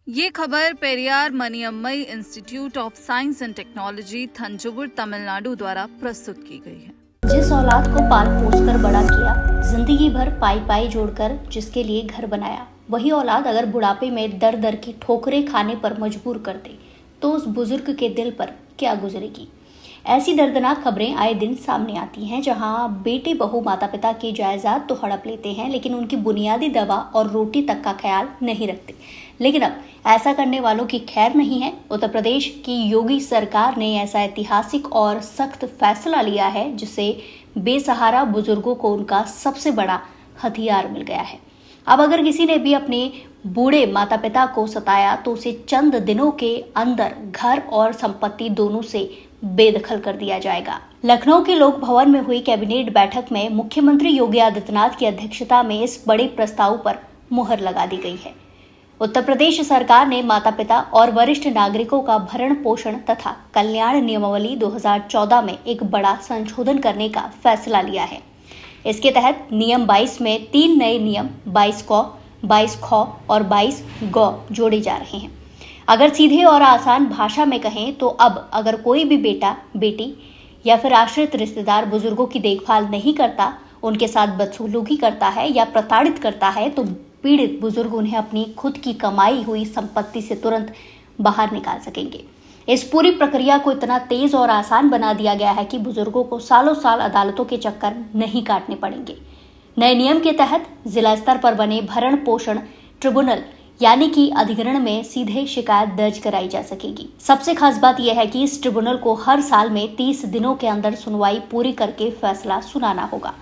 ये खबर Periyar Maniammai institute of science and technology Thanjavur Tamil Nadu द्वारा प्रस्तुत की गई है। जिस औलाद को पाल पोस कर बड़ा किया, जिंदगी भर पाई पाई जोड़कर जिसके लिए घर बनाया, वही औलाद अगर बुढ़ापे में दर दर की ठोकरें खाने पर मजबूर कर दे तो उस बुजुर्ग के दिल पर क्या गुजरेगी। ऐसी दर्दनाक खबरें आए दिन सामने आती हैं, जहां बेटे बहू माता पिता की जायदाद तो हड़प लेते हैं लेकिन उनकी बुनियादी दवा और रोटी तक का ख्याल नहीं रखते। लेकिन अब ऐसा करने वालों की खैर नहीं है। उत्तर प्रदेश की योगी सरकार ने ऐसा ऐतिहासिक और सख्त फैसला लिया है जिससे बेसहारा बुजुर्गों को उनका सबसे बड़ा हथियार मिल गया है। अब अगर किसी ने भी अपने बूढ़े माता पिता को सताया तो उसे चंद दिनों के अंदर घर और संपत्ति दोनों से बेदखल कर दिया जाएगा। लखनऊ के लोक भवन में हुई कैबिनेट बैठक में मुख्यमंत्री योगी आदित्यनाथ की अध्यक्षता में इस बड़े प्रस्ताव पर मुहर लगा दी गई है। उत्तर प्रदेश सरकार ने माता पिता और वरिष्ठ नागरिकों का भरण पोषण तथा कल्याण नियमावली 2014 में एक बड़ा संशोधन करने का फैसला लिया है। इसके तहत नियम 22 में 3 नए नियम 22 क, 22 ख और 22 ग जोड़े जा रहे हैं। अगर सीधे और आसान भाषा में कहें तो अब अगर कोई भी बेटा बेटी या फिर आश्रित रिश्तेदार बुजुर्गों की देखभाल नहीं करता, उनके साथ बदसलूकी करता है या प्रताड़ित करता है तो पीड़ित बुजुर्ग उन्हें अपनी खुद की कमाई हुई संपत्ति से तुरंत बाहर निकाल सकेंगे। इस पूरी प्रक्रिया को इतना तेज और आसान बना दिया गया है कि बुजुर्गों को सालों साल अदालतों के चक्कर नहीं काटने पड़ेंगे। नए नियम के तहत जिला स्तर पर बने भरण पोषण ट्रिब्यूनल यानी कि अधिग्रहण में सीधे शिकायत दर्ज कराई जा सकेगी। सबसे खास बात यह है कि इस ट्रिब्यूनल को हर साल में 30 दिनों के अंदर सुनवाई पूरी करके फैसला सुनाना होगा।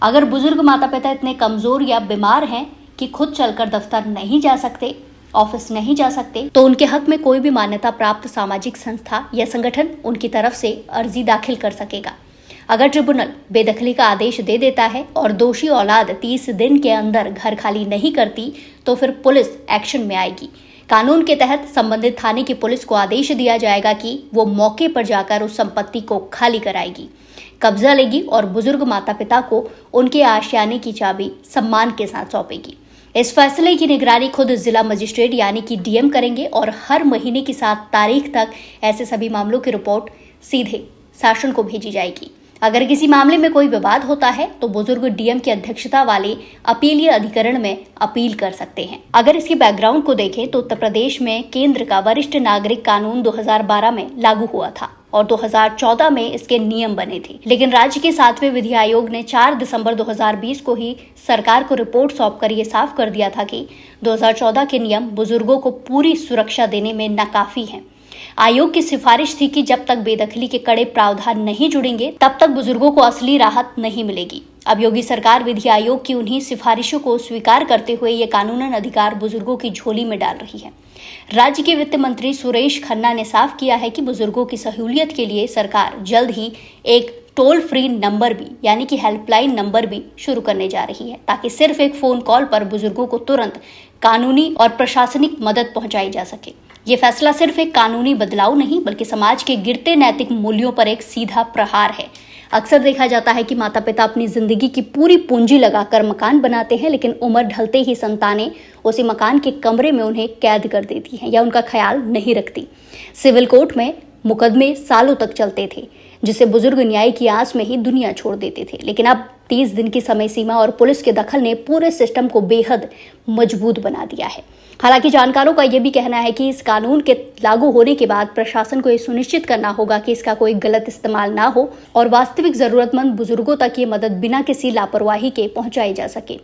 अगर बुजुर्ग माता पिता इतने कमजोर या बीमार हैं कि खुद चलकर दफ्तर नहीं जा सकते, ऑफिस नहीं जा सकते, तो उनके हक में कोई भी मान्यता प्राप्त सामाजिक संस्था या संगठन उनकी तरफ से अर्जी दाखिल कर सकेगा। अगर ट्रिब्यूनल बेदखली का आदेश दे देता है और दोषी औलाद 30 दिन के अंदर घर खाली नहीं करती तो फिर पुलिस एक्शन में आएगी। कानून के तहत संबंधित थाने की पुलिस को आदेश दिया जाएगा कि वो मौके पर जाकर उस संपत्ति को खाली कराएगी, कब्जा लेगी और बुजुर्ग माता पिता को उनके आशियाने की चाबी सम्मान के साथ सौंपेगी। इस फैसले की निगरानी खुद जिला मजिस्ट्रेट यानी कि डीएम करेंगे और हर महीने की 7 तारीख तक ऐसे सभी मामलों की रिपोर्ट सीधे शासन को भेजी जाएगी। अगर किसी मामले में कोई विवाद होता है तो बुजुर्ग डीएम की अध्यक्षता वाले अपीलीय अधिकरण में अपील कर सकते हैं। अगर इसकी बैकग्राउंड को देखें तो उत्तर प्रदेश में केंद्र का वरिष्ठ नागरिक कानून 2012 में लागू हुआ था और 2014 में इसके नियम बने थे, लेकिन राज्य के 7वें विधि आयोग ने 4 दिसंबर 2020 को ही सरकार को रिपोर्ट सौंपकर ये साफ कर दिया था कि 2014 के नियम बुजुर्गों को पूरी सुरक्षा देने में नाकाफी हैं। आयोग की सिफारिश थी कि जब तक बेदखली के कड़े प्रावधान नहीं जुड़ेंगे तब तक बुजुर्गों को असली राहत नहीं मिलेगी। अब योगी सरकार विधि आयोग की उन्हीं सिफारिशों को स्वीकार करते हुए ये कानूनन अधिकार बुजुर्गों की झोली में डाल रही है। राज्य के वित्त मंत्री सुरेश खन्ना ने साफ किया है कि बुजुर्गों की सहूलियत के लिए सरकार जल्द ही एक टोल फ्री नंबर भी यानी कि हेल्पलाइन नंबर भी शुरू करने जा रही है, ताकि सिर्फ एक फोन कॉल पर बुजुर्गों को तुरंत कानूनी और प्रशासनिक मदद पहुंचाई जा सके। ये फैसला सिर्फ एक कानूनी बदलाव नहीं बल्कि समाज के गिरते नैतिक मूल्यों पर एक सीधा प्रहार है। अक्सर देखा जाता है कि माता पिता अपनी जिंदगी की पूरी पूंजी लगाकर मकान बनाते हैं, लेकिन उम्र ढलते ही संतानें उसी मकान के कमरे में उन्हें कैद कर देती हैं या उनका ख्याल नहीं रखती। सिविल कोर्ट में मुकदमे सालों तक चलते थे, जिसे बुजुर्ग न्याय की आस में ही दुनिया छोड़ देते थे, लेकिन अब 30 दिन की समय सीमा और पुलिस के दखल ने पूरे सिस्टम को बेहद मजबूत बना दिया है। हालांकि जानकारों का यह भी कहना है कि इस कानून के लागू होने के बाद प्रशासन को यह सुनिश्चित करना होगा कि इसका कोई गलत इस्तेमाल ना हो और वास्तविक जरूरतमंद बुजुर्गों तक ये मदद बिना किसी लापरवाही के पहुंचाई जा सके।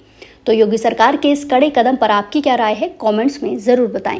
तो योगी सरकार के इस कड़े कदम पर आपकी क्या राय है, कमेंट्स में जरूर बताएं।